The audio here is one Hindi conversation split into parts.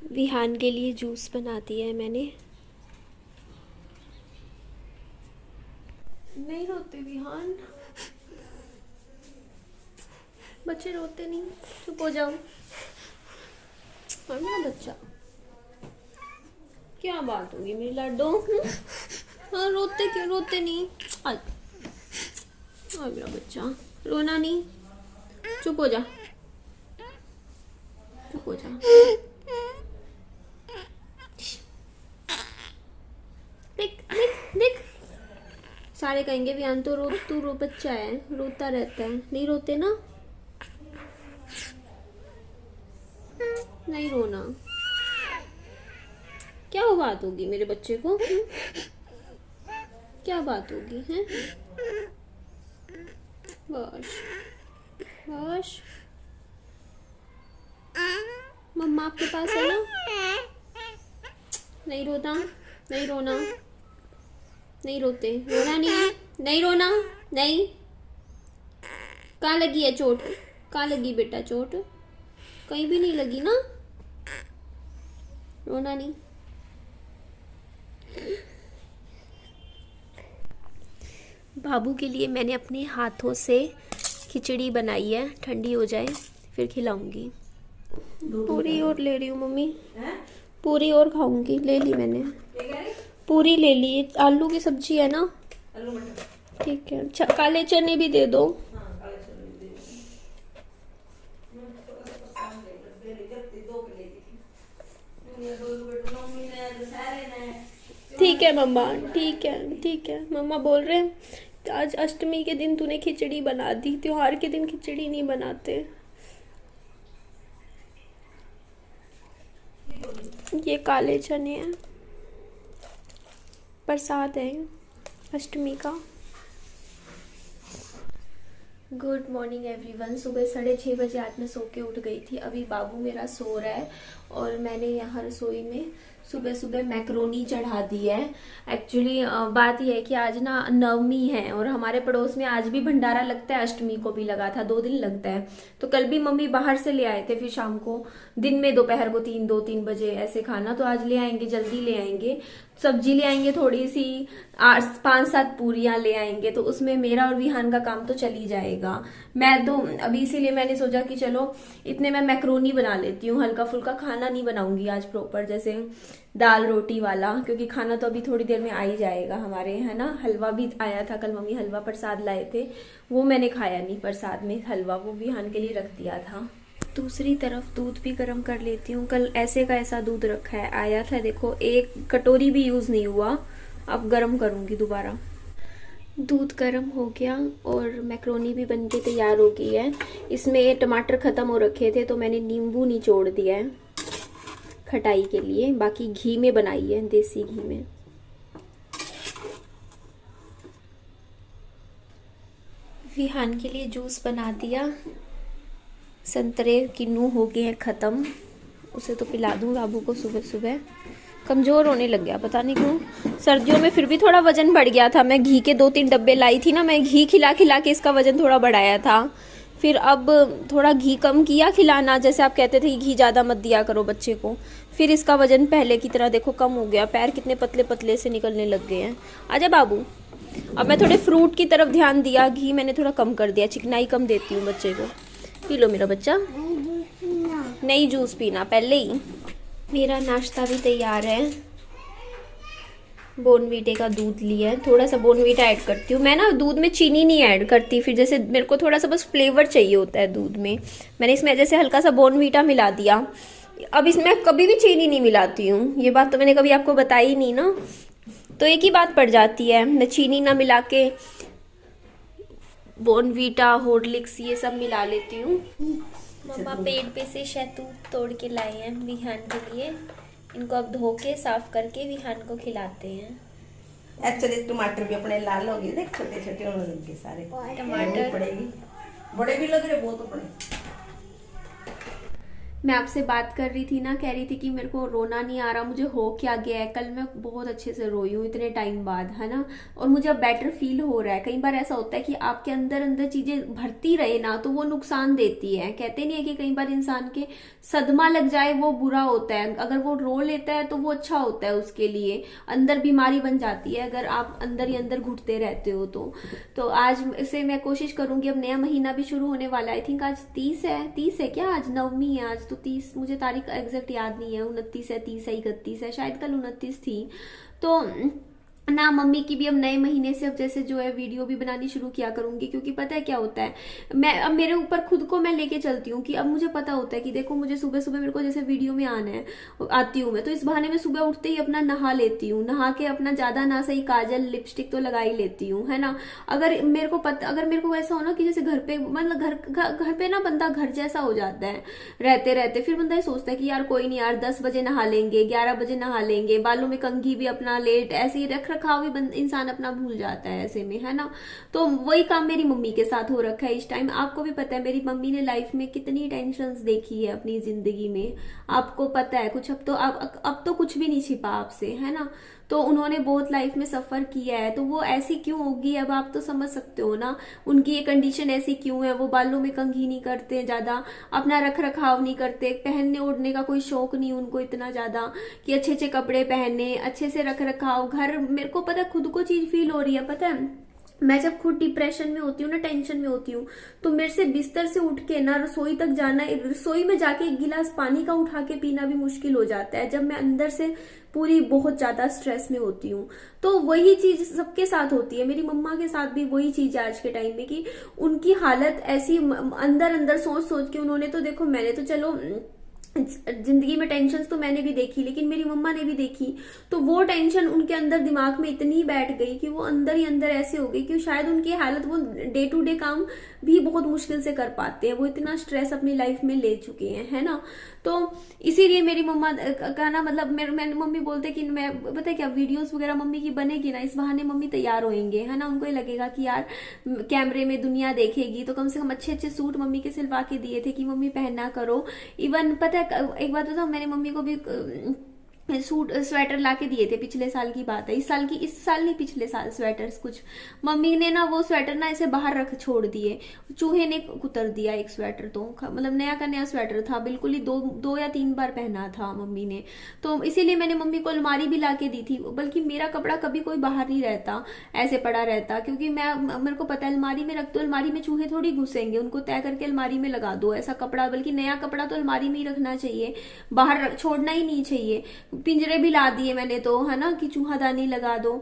विहान के लिए जूस बना दिया है मैंने। नहीं रोते विहान, बच्चे रोते नहीं, चुप हो जाओ। और मेरा बच्चा, क्या बात होगी मेरी लाडो? हाँ रोते क्यों, रोते नहीं। और मेरा बच्चा रोना नहीं, चुप हो जा, चुप हो जा। देख देख देख, सारे कहेंगे विहान तो तू रो बच्चा है, रोता रहता है। नहीं रोते ना, नहीं रोना। क्या बात होगी मेरे बच्चे को? क्या बात होगी है? बस बस, मम्मा आपके पास है ना? नहीं रोता, नहीं रोना, नहीं रोते, रोना नहीं है, नहीं रोना, नहीं। कहाँ लगी है चोट? कहाँ लगी बेटा चोट? कहीं भी नहीं लगी ना, रोना नहीं। बाबू के लिए मैंने अपने हाथों से खिचड़ी बनाई है, ठंडी हो जाए फिर खिलाऊंगी। पूरी और ले रही हूँ मम्मी, पूरी और खाऊंगी। ले ली मैंने, पूरी ले ली। आलू की सब्जी है ना, ठीक है। काले चने भी दे दो। ठीक है मम्मा, ठीक है ठीक है। मम्मा बोल रहे हैं आज अष्टमी के दिन तूने खिचड़ी बना दी, त्योहार के दिन खिचड़ी नहीं बनाते। ये काले चने हैं, प्रसाद है अष्टमी का। Good morning everyone. सुबह 6:30 बजे आज मैं सो के उठ गई थी। अभी बाबू मेरा सो रहा है और मैंने यहाँ रसोई में सुबह सुबह मैक्रोनी चढ़ा दी है। एक्चुअली बात यह है कि आज ना नवमी है और हमारे पड़ोस में आज भी भंडारा लगता है, अष्टमी को भी लगा था, 2 दिन लगता है। तो कल भी मम्मी बाहर से ले आए थे, फिर शाम को, दिन में दोपहर को 2-3 बजे ऐसे खाना। तो आज ले आएंगे, जल्दी ले आएंगे। सब्जी ले आएंगे थोड़ी सी, 5-7 पूरियां ले आएंगे, तो उसमें मेरा और विहान का काम तो चल ही जाएगा। मैं तो अभी इसीलिए मैंने सोचा कि चलो इतने मैं मैक्रोनी बना लेती हूँ, हल्का फुल्का खाना नहीं बनाऊंगी आज प्रॉपर, जैसे दाल रोटी वाला, क्योंकि खाना तो अभी थोड़ी देर में आ ही जाएगा हमारे, है ना। हलवा भी आया था कल, मम्मी हलवा प्रसाद लाए थे, वो मैंने खाया नहीं प्रसाद में हलवा, वो विहान के लिए रख दिया था। दूसरी तरफ दूध भी गर्म कर लेती हूँ। कल ऐसे का ऐसा दूध रखा है, आया था देखो, 1 कटोरी भी यूज नहीं हुआ। अब गर्म करूंगी दोबारा। दूध गर्म हो गया और मैक्रोनी भी बन के तैयार हो गई है। इसमें टमाटर खत्म हो रखे थे तो मैंने नींबू निचोड़ दिया है खटाई के लिए, बाकी घी में बनाई है, देसी घी में। विहान के लिए जूस बना दिया। संतरे किन्नू हो गए हैं खत्म, उसे तो पिला दूं बाबू को सुबह सुबह। कमजोर होने लग गया पता नहीं क्यों। सर्दियों में फिर भी थोड़ा वजन बढ़ गया था, मैं घी के 2-3 डब्बे लाई थी ना, मैं घी खिला खिला के इसका वजन थोड़ा बढ़ाया था। फिर अब थोड़ा घी कम किया खिलाना, जैसे आप कहते थे कि घी ज़्यादा मत दिया करो बच्चे को। फिर इसका वजन पहले की तरह देखो कम हो गया, पैर कितने पतले पतले से निकलने लग गए हैं। आजा बाबू। अब मैं थोड़े फ्रूट की तरफ ध्यान दिया, घी मैंने थोड़ा कम कर दिया, चिकनाई कम देती हूँ बच्चे को। पी लो मेरा बच्चा। नहीं जूस पीना पहले ही। मेरा नाश्ता भी तैयार है। बोर्नवीटा का दूध लिया है, थोड़ा सा बोर्नवीटा ऐड करती हूँ मैं ना, दूध में चीनी नहीं ऐड करती, फिर जैसे मेरे को थोड़ा सा बस फ्लेवर चाहिए होता है दूध में। मैंने इसमें जैसे हल्का सा बोर्नवीटा मिला दिया। अब इसमें कभी भी चीनी नहीं मिलाती हूँ, ये बात तो मैंने कभी आपको बताई नहीं ना, तो एक ही बात पड़ जाती है। मैं चीनी ना मिला के बोर्नवीटा, हॉर्लिक्स ये सब मिला लेती हूँ। मम्मा पेड़ पे से शहतूत तोड़ के लाए हैं विहान के लिए। इनको अब धो के साफ करके विहान को खिलाते हैं। एक्चुअली टमाटर भी अपने लाल हो गए, देख छोटे छोटे होने लग गए सारे टमाटर पड़ेगी, बड़े भी लग रहे बहुत अपने। मैं आपसे बात कर रही थी ना, कह रही थी कि मेरे को रोना नहीं आ रहा, मुझे हो क्या गया है। कल मैं बहुत अच्छे से रोई हूँ इतने टाइम बाद, है ना। और मुझे अब बेटर फील हो रहा है। कई बार ऐसा होता है कि आपके अंदर अंदर चीजें भरती रहे ना तो वो नुकसान देती है। कहते नहीं है कि कई बार इंसान के सदमा लग जाए वो बुरा होता है, अगर वो रो लेता है तो वो अच्छा होता है उसके लिए। अंदर बीमारी बन जाती है अगर आप अंदर ही अंदर घुटते रहते हो तो आज से मैं कोशिश करूंगी। अब नया महीना भी शुरू होने वाला है। आई थिंक आज 30 है क्या, आज 9वीं है आज तो 30, मुझे तारीख एग्जैक्ट याद नहीं है, 29 है, 30 है, 31 है, शायद कल 29 थी। तो ना मम्मी की भी अब नए महीने से अब जैसे जो है वीडियो भी बनानी शुरू किया करूंगी, क्योंकि पता है क्या होता है, मैं अब मेरे ऊपर खुद को मैं लेके चलती हूँ कि अब मुझे पता होता है कि देखो मुझे सुबह सुबह मेरे को जैसे वीडियो में आना है, आती हूँ मैं तो इस बहाने में सुबह उठते ही अपना नहा लेती हूँ, नहा के अपना ज्यादा ना सही काजल लिपस्टिक तो लगा ही लेती हूँ, है ना। अगर मेरे को ऐसा हो ना कि जैसे घर पे मतलब घर पे ना बंदा घर जैसा हो जाता है रहते रहते, फिर बंदा ये सोचता है कि यार कोई नहीं यार 10 बजे नहा लेंगे, 11 बजे नहा लेंगे, बालों में कंघी भी अपना लेट, ऐसे ही रख रखाव भी इंसान अपना भूल जाता है ऐसे में, है ना। तो वही काम मेरी मम्मी के साथ हो रखा है इस टाइम। आपको भी पता है मेरी मम्मी ने लाइफ में कितनी टेंशन्स देखी है अपनी जिंदगी में, आपको पता है कुछ। अब तो कुछ भी नहीं छिपा आपसे, है ना। तो उन्होंने बहुत लाइफ में सफर किया है, तो वो ऐसी क्यों होगी अब आप तो समझ सकते हो ना, उनकी ये कंडीशन ऐसी क्यों है। वो बालों में कंघी नहीं करते, ज्यादा अपना रख रखाव नहीं करते, पहनने ओढ़ने का कोई शौक नहीं उनको इतना ज्यादा कि अच्छे अच्छे कपड़े पहने, अच्छे से रख रखाव घर। मेरे को पता है खुद को चीज फील हो रही है, पता है मैं जब खुद डिप्रेशन में होती हूँ ना, टेंशन में होती हूँ, तो मेरे से बिस्तर से उठ के ना रसोई तक जाना, रसोई में जाके एक गिलास पानी का उठा के पीना भी मुश्किल हो जाता है जब मैं अंदर से पूरी बहुत ज्यादा स्ट्रेस में होती हूँ। तो वही चीज सबके साथ होती है, मेरी मम्मा के साथ भी वही चीज है आज के टाइम में कि उनकी हालत ऐसी अंदर अंदर सोच सोच के उन्होंने तो देखो, मैंने तो चलो जिंदगी में टेंशन तो मैंने भी देखी, लेकिन मेरी मम्मा ने भी देखी, तो वो टेंशन उनके अंदर दिमाग में इतनी बैठ गई कि वो अंदर ही अंदर ऐसे हो गई कि शायद उनकी हालत, वो डे टू डे काम भी बहुत मुश्किल से कर पाते हैं, वो इतना स्ट्रेस अपनी लाइफ में ले चुके हैं, है ना। तो इसीलिए मेरी मम्मा का ना मतलब मेरे मम्मी बोलते कि मैं पता है क्या वीडियोस वगैरह मम्मी की बनेगी ना, इस बहाने मम्मी तैयार होंगे, है ना। उनको ये लगेगा कि यार कैमरे में दुनिया देखेगी तो कम से कम अच्छे अच्छे सूट मम्मी के सिलवा के दिए थे कि मम्मी पहनना करो। इवन पता है एक बात बताऊं, मैंने मम्मी को भी सूट स्वेटर लाके दिए थे, पिछले साल की बात है, इस साल नहीं पिछले साल स्वेटर्स कुछ मम्मी ने ना वो स्वेटर ना ऐसे बाहर रख छोड़ दिए, चूहे ने कुतर दिया एक स्वेटर, तो मतलब नया का नया स्वेटर था, बिल्कुल ही दो या 3 बार पहना था मम्मी ने। तो इसीलिए मैंने मम्मी को अलमारी भी लाके दी थी, बल्कि मेरा कपड़ा कभी कोई बाहर नहीं रहता, ऐसे पड़ा रहता, क्योंकि मेरे को पता है अलमारी में रख दो, अलमारी में चूहे थोड़ी घुसेंगे, उनको तय करके अलमारी में लगा दो ऐसा कपड़ा, बल्कि नया कपड़ा तो अलमारी में ही रखना चाहिए, बाहर छोड़ना ही नहीं चाहिए। पिंजरे भी ला दिए मैंने तो, है ना, कि चूहादानी लगा दो,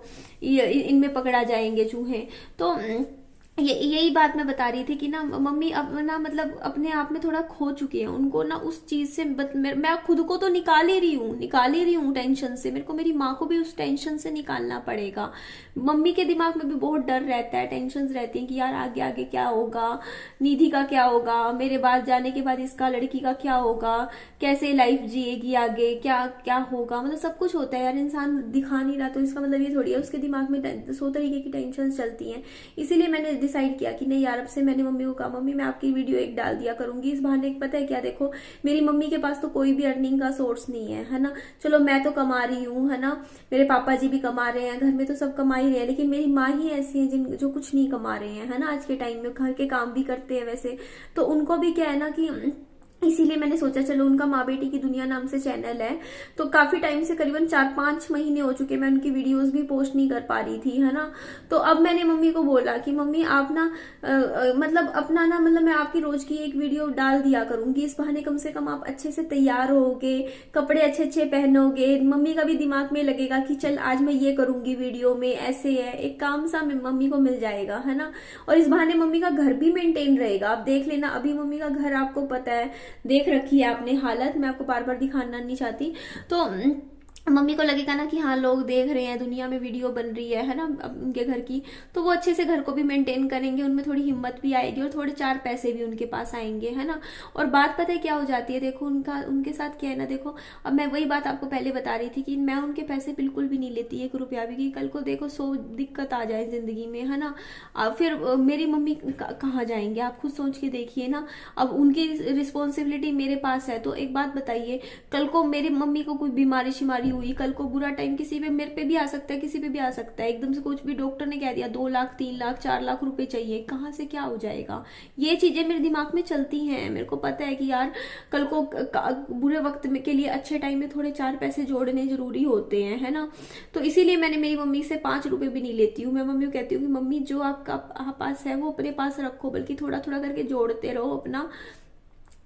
इनमें पकड़ा जाएंगे चूहे। तो यही बात मैं बता रही थी कि ना मम्मी अब ना मतलब अपने आप में थोड़ा खो चुके हैं, उनको ना उस चीज से मैं खुद को तो निकाल ही रही हूँ टेंशन से, मेरे को मेरी माँ को भी उस टेंशन से निकालना पड़ेगा। मम्मी के दिमाग में भी बहुत डर रहता है, टेंशन रहती है कि यार आगे आगे क्या होगा, निधि का क्या होगा, मेरे बाद जाने के बाद इसका लड़की का क्या होगा, कैसे लाइफ जिएगी आगे, क्या क्या होगा, मतलब सब कुछ होता है यार, इंसान दिखा नहीं रहा तो इसका मतलब ये थोड़ी है उसके दिमाग में 100 तरीके की टेंशन चलती हैं। इसीलिए मैंने डिसाइड किया कि नहीं यार, अब से मैंने मम्मी को कहा मम्मी मैं आपकी वीडियो एक डाल दिया करूंगी, इस बहाने पता है क्या, देखो मेरी मम्मी के पास तो कोई भी अर्निंग का सोर्स नहीं है ना। चलो मैं तो कमा रही हूँ, है ना, मेरे पापा जी भी कमा रहे हैं, घर में तो सब कमा ही रहे हैं, लेकिन मेरी माँ ही ऐसी है जो कुछ नहीं कमा रहे हैं, है ना। आज के टाइम में घर के काम भी करते हैं वैसे, तो उनको भी क्या है ना कि इसीलिए मैंने सोचा चलो, उनका माँ बेटी की दुनिया नाम से चैनल है, तो काफी टाइम से करीबन 4-5 महीने हो चुके मैं उनकी वीडियोस भी पोस्ट नहीं कर पा रही थी, है ना। तो अब मैंने मम्मी को बोला कि मम्मी आप ना मतलब अपना ना मतलब मैं आपकी रोज की एक वीडियो डाल दिया करूंगी, इस बहाने कम से कम आप अच्छे से तैयार होगे, कपड़े अच्छे अच्छे पहनोगे, मम्मी का भी दिमाग में लगेगा कि चल आज मैं ये करूंगी वीडियो में, ऐसे है एक काम सा मम्मी को मिल जाएगा, है ना। और इस बहाने मम्मी का घर भी मेंटेन रहेगा। आप देख लेना, अभी मम्मी का घर आपको पता है, देख रखी है आपने हालत, मैं आपको बार बार दिखाना नहीं चाहती। तो मम्मी को लगेगा ना कि हाँ लोग देख रहे हैं, दुनिया में वीडियो बन रही है ना उनके घर की, तो वो अच्छे से घर को भी मेंटेन करेंगे, उनमें थोड़ी हिम्मत भी आएगी और थोड़े चार पैसे भी उनके पास आएंगे, है ना। और बात पता है क्या हो जाती है, देखो उनके साथ क्या है ना, देखो अब मैं वही बात आपको पहले बता रही थी कि मैं उनके पैसे बिल्कुल भी नहीं लेती, 1 रुपया भी, कि कल को देखो 100 दिक्कत आ जाए जिंदगी में, है ना। फिर मेरी मम्मी कहाँ जाएंगे, आप खुद सोच के देखिए ना। अब उनकी रिस्पॉन्सिबिलिटी मेरे पास है, तो एक बात बताइए, कल को मेरी मम्मी को कोई बीमारी शिमारी हुई, कल को बुरा टाइम किसी पे, मेरे पे भी आ सकता है, किसी पे भी आ सकता है, एकदम से कुछ भी डॉक्टर ने कह दिया 2 लाख 3 लाख 4 लाख रुपए चाहिए, कहाँ से क्या हो जाएगा। ये चीजें मेरे दिमाग में चलती हैं, मेरे को पता है कि यार कल को बुरे वक्त में के लिए अच्छे टाइम में थोड़े 4 पैसे जोड़ने जरूरी होते हैं, है ना। तो इसीलिए मैंने मेरी मम्मी से 5 रुपए भी नहीं लेती हूँ। मैं मम्मी को कहती हूँ कि मम्मी जो आपका पास है वो अपने पास रखो, बल्कि थोड़ा थोड़ा करके जोड़ते रहो अपना,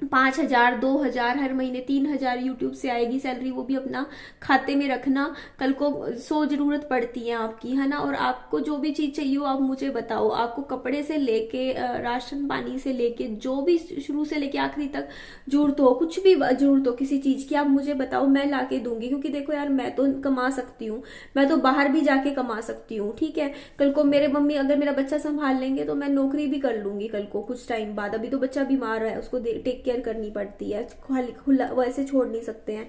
5,000 2,000 हर महीने 3,000 यूट्यूब से आएगी सैलरी, वो भी अपना खाते में रखना, कल को 100 जरूरत पड़ती है आपकी, है ना। और आपको जो भी चीज चाहिए हो आप मुझे बताओ, आपको कपड़े से लेके राशन पानी से लेके जो भी शुरू से लेके आखिरी तक जरूरत हो, कुछ भी जरूरत हो किसी चीज की, आप मुझे बताओ, मैं ला के दूंगी। क्योंकि देखो यार मैं तो कमा सकती हूँ, मैं तो बाहर भी जाके कमा सकती हूँ, ठीक है। कल को मेरे मम्मी अगर मेरा बच्चा संभाल लेंगे तो मैं नौकरी भी कर लूंगी कल को कुछ टाइम बाद। अभी तो बच्चा बीमार है, उसको टेक केयर करनी पड़ती है, खुला वैसे छोड़ नहीं सकते हैं,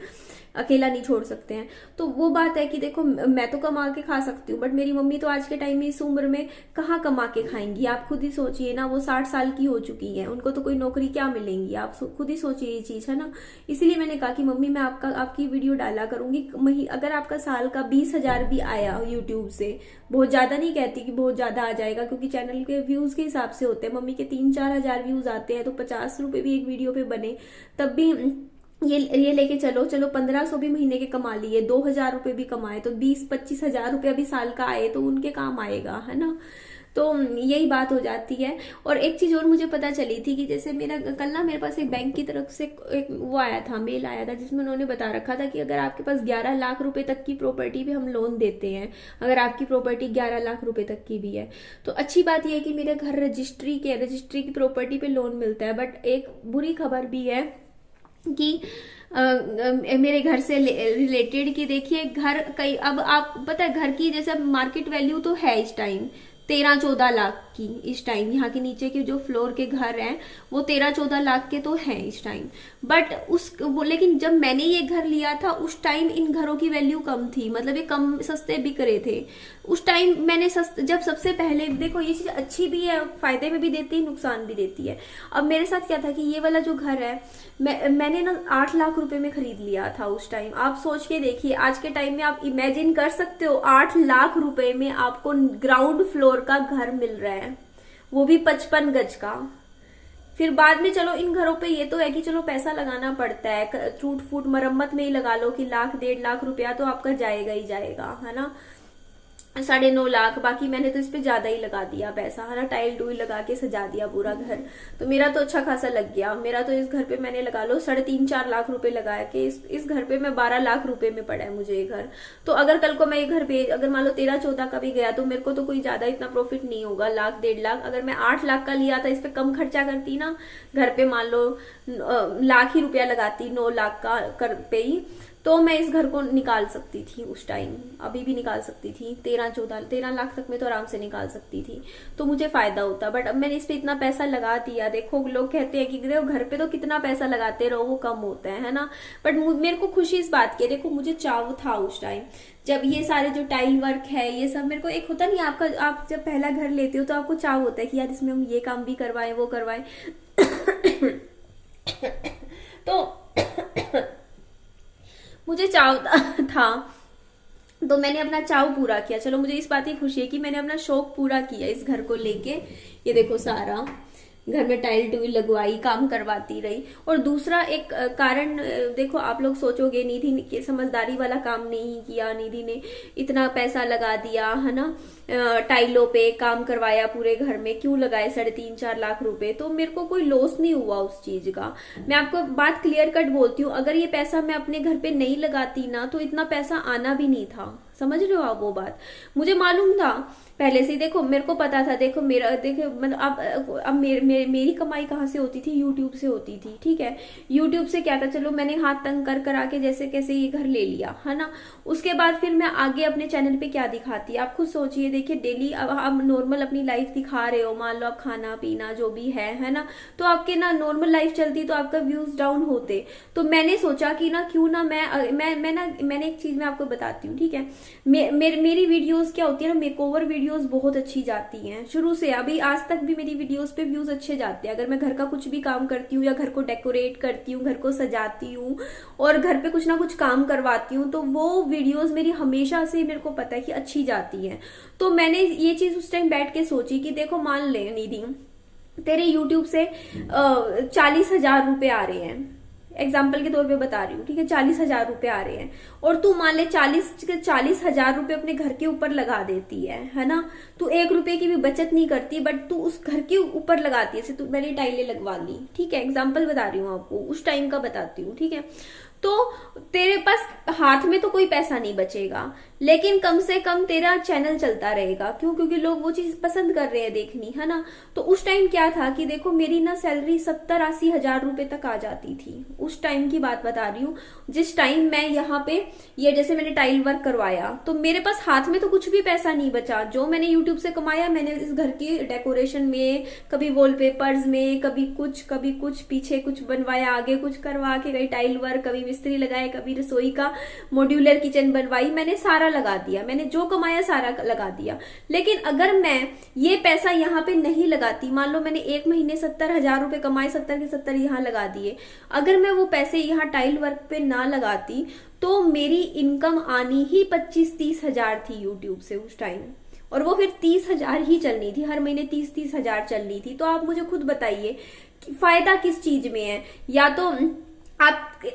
अकेला नहीं छोड़ सकते हैं। तो वो बात है कि देखो मैं तो कमा के खा सकती हूँ, बट मेरी मम्मी तो आज के टाइम में इस उम्र में कहाँ कमा के खाएंगी। आप खुद ही सोचिए ना, वो 60 साल की हो चुकी हैं, उनको तो कोई नौकरी क्या मिलेंगी, आप खुद ही सोचिए ये चीज, है ना। इसलिए मैंने कहा कि मम्मी मैं आपकी वीडियो डाला करूंगी, अगर आपका साल का 20,000 भी आया यूट्यूब से, बहुत ज्यादा नहीं कहती कि बहुत ज्यादा आ जाएगा, क्योंकि चैनल के व्यूज के हिसाब से होते हैं। मम्मी के 3-4 हजार व्यूज आते हैं, तो 50 रुपए भी एक वीडियो पे बने तब भी ये लेके चलो 1500 भी महीने के कमा लिए, 2,000 रुपए भी कमाए, तो 20-25 हजार रुपया भी साल का आए तो उनके काम आएगा, है ना। तो यही बात हो जाती है। और एक चीज और मुझे पता चली थी कि जैसे मेरे पास एक बैंक की तरफ से एक वो आया था, मेल आया था, जिसमें उन्होंने बता रखा था कि अगर आपके पास 11 लाख रुपए तक की प्रॉपर्टी पे हम लोन देते हैं, अगर आपकी प्रॉपर्टी 11 लाख रुपए तक की भी है। तो अच्छी बात यह है कि मेरे घर रजिस्ट्री की प्रॉपर्टी पे लोन मिलता है। बट एक बुरी खबर भी है कि मेरे घर से रिलेटेड, कि देखिए घर कई, अब आप पता है घर की जैसे मार्केट वैल्यू तो है इस टाइम 13-14 लाख की, इस टाइम यहाँ के नीचे के जो फ्लोर के घर हैं वो 13-14 लाख के तो हैं इस टाइम। बट लेकिन जब मैंने ये घर लिया था उस टाइम इन घरों की वैल्यू कम थी, मतलब ये कम सस्ते बिक रहे थे उस टाइम। मैंने जब सबसे पहले, देखो ये चीज अच्छी भी है, फायदे में भी देती है, नुकसान भी देती है। अब मेरे साथ क्या था कि ये वाला जो घर है मैंने ना 8 लाख रुपए में खरीद लिया था उस टाइम। आप सोच के देखिए, आज के टाइम में आप इमेजिन कर सकते हो 8 लाख रुपए में आपको ग्राउंड फ्लोर का घर मिल रहा है, वो भी 55 गज का। फिर बाद में चलो इन घरों पे ये तो है कि चलो पैसा लगाना पड़ता है, टूट फूट मरम्मत में ही लगा लो कि 1-1.5 लाख रुपया तो आपका जाएगा ही जाएगा, है ना, 9.5 लाख। बाकी मैंने तो इस पे ज्यादा ही लगा दिया पैसा, है ना, टाइल टूल लगा के सजा दिया पूरा घर, तो मेरा तो अच्छा खासा लग गया। मेरा तो इस घर पे मैंने लगा लो 3.5-4 लाख रुपए लगाया कि इस घर पे मैं 12 लाख रुपए में पड़ा है मुझे ये घर। तो अगर कल को मैं ये घर पे अगर मान लो 13-14 का भी गया तो मेरे को तो कोई ज्यादा इतना प्रॉफिट नहीं होगा, 1-1.5 लाख। अगर मैं 8 लाख का लिया था, इस पे कम खर्चा करती ना, घर पे मान लो लाख ही रुपया लगाती, 9 लाख का कर पे ही, तो मैं इस घर को निकाल सकती थी उस टाइम, अभी भी निकाल सकती थी, 13 लाख तक में तो आराम से निकाल सकती थी, तो मुझे फायदा होता। बट अब मैंने इस पे इतना पैसा लगा दिया। देखो लोग कहते हैं कि देखो घर पे तो कितना पैसा लगाते रहो वो कम होता है ना। बट मेरे को खुशी इस बात की, देखो मुझे चाव था उस टाइम, जब ये सारे जो टाइल वर्क है ये सब, मेरे को एक होता नहीं, आप जब पहला घर लेते हो तो आपको चाव होता है कि यार इसमें हम ये काम भी करवाएं वो करवाएं तो मुझे चाव था, तो मैंने अपना चाव पूरा किया। चलो मुझे इस बात की खुशी है कि मैंने अपना शौक पूरा किया इस घर को लेके। ये देखो सारा घर में टाइल टूल लगवाई, काम करवाती रही। और दूसरा एक कारण, देखो आप लोग सोचोगे निधि ने समझदारी वाला काम नहीं किया, निधि ने इतना पैसा लगा दिया, है ना, टाइलों पे काम करवाया पूरे घर में, क्यों लगाए 3.5-4 लाख रुपए। तो मेरे को कोई लॉस नहीं हुआ उस चीज का। मैं आपको बात क्लियर कट बोलती हूँ, अगर ये पैसा मैं अपने घर पे नहीं लगाती ना तो इतना पैसा आना भी नहीं था, समझ रहे हो आप वो बात? मुझे मालूम था पहले से, देखो मेरे को पता था, देखो मेरा देखो मतलब अब मेरी कमाई कहाँ से होती थी? यूट्यूब से होती थी, ठीक है। यूट्यूब से क्या था, चलो मैंने हाथ तंग कर कर आके जैसे कैसे ये घर ले लिया, है ना। उसके बाद फिर मैं आगे अपने चैनल पे क्या दिखाती, आप खुद सोचिए। देखिए डेली अब आप नॉर्मल अपनी लाइफ दिखा रहे हो, मान लो आप खाना पीना जो भी है ना, तो आपके ना नॉर्मल लाइफ चलती तो आपका व्यूज डाउन होते। तो मैंने सोचा कि ना क्यों ना मैंने एक चीज मैं आपको बताती हूँ, ठीक है। मेरी वीडियोस क्या होती है ना, मेकओवर वीडियोस बहुत अच्छी जाती हैं शुरू से, अभी आज तक भी मेरी वीडियोस पे व्यूज अच्छे जाते हैं। अगर मैं घर का कुछ भी काम करती हूँ या घर को डेकोरेट करती हूँ, घर को सजाती हूँ और घर पे कुछ ना कुछ काम करवाती हूँ, तो वो वीडियोस मेरी हमेशा से मेरे को पता है कि अच्छी जाती हैं। तो मैंने ये चीज उस टाइम बैठ के सोची कि देखो मान ले निधि, तेरे यूट्यूब से 40,000 रुपए आ रहे हैं, एग्जाम्पल के तौर पे बता रही हूँ, ठीक है। 40,000 रुपए आ रहे हैं और तू मान ले 40,000 रुपए अपने घर के ऊपर लगा देती है ना। तू 1 रुपए की भी बचत नहीं करती, बट तू उस घर के ऊपर लगाती है। तू मैंने टाइलें लगवा ली, ठीक है, एग्जाम्पल बता रही हूँ आपको, उस टाइम का बताती हूँ, ठीक है। तो तेरे पास हाथ में तो कोई पैसा नहीं बचेगा, लेकिन कम से कम तेरा चैनल चलता रहेगा। क्यों? क्योंकि लोग वो चीज पसंद कर रहे हैं देखनी, है ना। तो उस टाइम क्या था कि देखो मेरी ना सैलरी 70-80 हजार रुपए तक आ जाती थी। उस टाइम की बात बता रही हूँ, जिस टाइम मैं यहाँ पे ये जैसे मैंने टाइल वर्क करवाया, तो मेरे पास हाथ में तो कुछ भी पैसा नहीं बचा। जो मैंने यूट्यूब से कमाया मैंने इस घर की डेकोरेशन में, कभी वॉलपेपर्स में, कभी कुछ पीछे कुछ बनवाया, आगे कुछ करवा के, कभी टाइल वर्क, कभी मिस्त्री लगाए, कभी रसोई का मॉड्यूलर किचन बनवाई, मैंने सारा लगा दिया। मैंने जो कमाया सारा लगा दिया। लेकिन अगर मैं ये पैसा यहाँ पे नहीं लगाती, मान लो मैंने 1 महीने 70,000 रुपए कमाए, 70 के 70 यहाँ लगा दिए, अगर मैं वो पैसे यहाँ टाइल वर्क पे ना लगाती तो मेरी इनकम आनी ही 25-30 हजार थी यूट्यूब से उस टाइम, और वो फिर 30 हजार ही चलनी थी, हर महीने 30-30 हजार चलनी थी। तो आप मुझे खुद बताइए कि फायदा किस चीज में है? या तो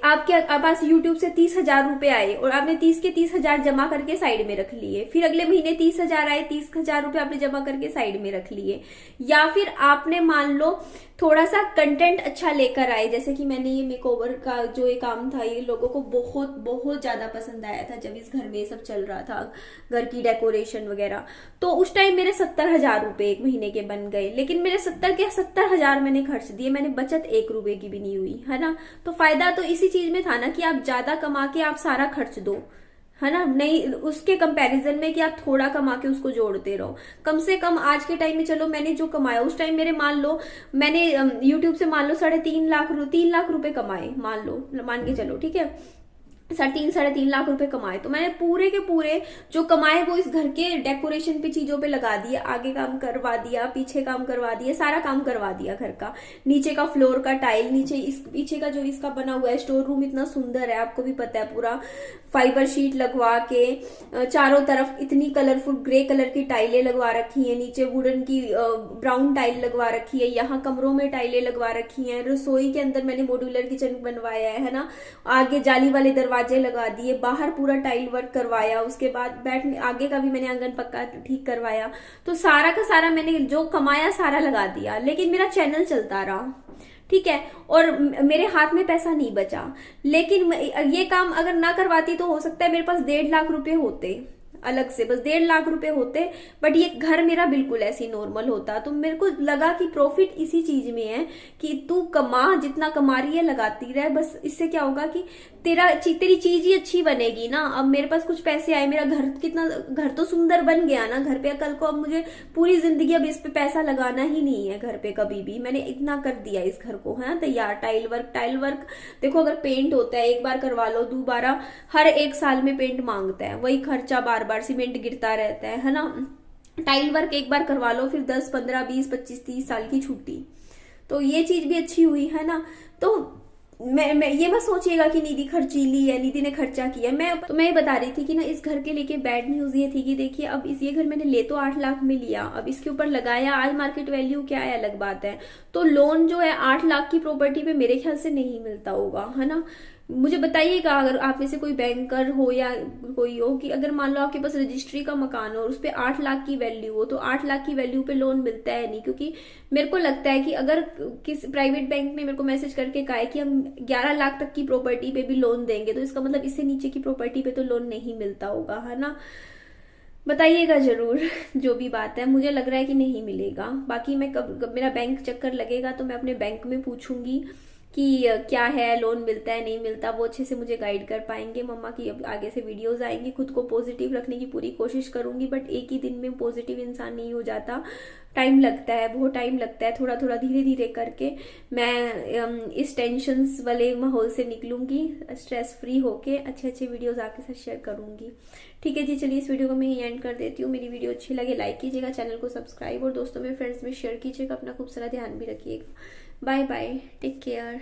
आपके पास यूट्यूब से 30 हजार रुपए आए और आपने 30 के 30 हजार जमा करके साइड में रख लिए, फिर अगले महीने 30 हजार आए, 30 हजार रुपए आपने जमा करके साइड में रख लिए, या फिर आपने मान लो थोड़ा सा कंटेंट अच्छा लेकर आए, जैसे कि मैंने ये मेकओवर का जो ये काम था, ये लोगों को बहुत बहुत ज्यादा पसंद आया था जब इस घर में सब चल रहा था, घर की डेकोरेशन वगैरह। तो उस टाइम मेरे 70,000 रुपए 1 महीने के बन गए, लेकिन मेरे 70 हजार मैंने खर्च दिए, मैंने बचत 1 रुपए की भी नहीं हुई, है ना। तो फायदा तो इसी चीज में था ना कि आप ज्यादा कमा के आप सारा खर्च दो, है ना, नहीं उसके कंपैरिजन में कि आप थोड़ा कमा के उसको जोड़ते रहो। कम से कम आज के टाइम में, चलो मैंने जो कमाया उस टाइम मेरे, मान लो मैंने यूट्यूब से मान लो 3.5 लाख रुपए कमाए, मान के चलो, ठीक है, 3.5 लाख रुपए कमाए। तो मैंने पूरे के पूरे जो कमाए वो इस घर के डेकोरेशन पे चीजों पे लगा दिया, आगे काम करवा दिया, पीछे काम करवा दिया, सारा काम करवा दिया घर का। नीचे का फ्लोर का टाइल, नीचे इस पीछे का जो इसका बना हुआ है स्टोर रूम इतना सुंदर है, आपको भी पता है, पूरा फाइबर शीट लगवा के चारों तरफ इतनी कलरफुल ग्रे कलर की टाइलें लगवा रखी है, नीचे वुडन की ब्राउन टाइल लगवा रखी है, यहाँ कमरों में टाइलें लगवा रखी है, रसोई के अंदर मैंने मॉड्यूलर किचन बनवाया है ना, आगे जाली वाले दरवाजे लगा दिए, बाहर पूरा टाइल वर्क करवाया, उसके बाद बैठने आगे का भी मैंने आंगन पक्का ठीक करवाया। तो सारा का सारा मैंने जो कमाया सारा लगा दिया, लेकिन मेरा चैनल चलता रहा, ठीक है, और मेरे हाथ में पैसा नहीं बचा। लेकिन ये काम अगर ना करवाती तो हो सकता है मेरे पास 1.5 लाख रुपए होते अलग से, बस 1.5 लाख रुपए होते, बट ये घर मेरा बिल्कुल ऐसी नॉर्मल होता। तो मेरे को लगा कि प्रॉफिट इसी चीज में है कि तू कमा, जितना कमा रही है लगाती रहे, बस इससे क्या होगा कि तेरी चीज ही अच्छी बनेगी ना। अब मेरे पास कुछ पैसे आए, मेरा घर तो सुंदर बन गया ना घर पे, कल को अब मुझे पूरी जिंदगी अब इस पे पैसा लगाना ही नहीं है घर पे कभी भी। मैंने इतना कर दिया इस घर को, है तैयार। टाइल वर्क देखो, अगर पेंट होता है एक बार करवा लो, दोबारा हर 1 साल में पेंट मांगता है, वही खर्चा बार बार, सीमेंट गिरता रहता है ना। टाइल वर्क एक बार करवा लो, फिर 10, 15, 20, 25, 30 साल की छुट्टी। तो ये चीज भी अच्छी हुई, है ना। तो मैं ये मत सोचिएगा कि निधि खर्चीली है, निधि ने खर्चा किया। मैं ये बता रही थी कि ना इस घर के लेके बैड न्यूज ये थी कि देखिए, अब ये घर मैंने ले तो 8 लाख में लिया, अब इसके ऊपर लगाया, आज मार्केट वैल्यू क्या है अलग बात है। तो लोन जो है 8 लाख की प्रॉपर्टी पे मेरे ख्याल से नहीं मिलता होगा, है ना। मुझे बताइएगा अगर आप में से कोई बैंकर हो या कोई हो कि अगर मान लो आपके पास रजिस्ट्री का मकान हो और उस पर 8 लाख की वैल्यू हो तो 8 लाख की वैल्यू पे लोन मिलता है नहीं, क्योंकि मेरे को लगता है कि अगर किस प्राइवेट बैंक ने मेरे को मैसेज करके कहा है कि हम 11 लाख तक की प्रॉपर्टी पे भी लोन देंगे, तो इसका मतलब इससे नीचे की प्रॉपर्टी पे तो लोन नहीं मिलता होगा, है ना। बताइएगा जरूर जो भी बात है, मुझे लग रहा है कि नहीं मिलेगा। बाकी मैं कब मेरा बैंक चक्कर लगेगा तो मैं अपने बैंक में पूछूंगी कि क्या है, लोन मिलता है नहीं मिलता, वो अच्छे से मुझे गाइड कर पाएंगे। मम्मा की अब आगे से वीडियोस आएंगी, खुद को पॉजिटिव रखने की पूरी कोशिश करूंगी, बट एक ही दिन में पॉजिटिव इंसान नहीं हो जाता, टाइम लगता है, बहुत टाइम लगता है। थोड़ा थोड़ा धीरे धीरे करके मैं इस टेंशन्स वाले माहौल से निकलूंगी, स्ट्रेस फ्री होके अच्छे अच्छे वीडियोस आपके साथ शेयर करूंगी। ठीक है जी, चलिए इस वीडियो को मैं एंड कर देती हूँ। मेरी वीडियो अच्छी लगे लाइक कीजिएगा, चैनल को सब्सक्राइब और दोस्तों में फ्रेंड्स में शेयर कीजिएगा। अपना खूब सारा ध्यान भी रखिएगा। Bye bye, take care.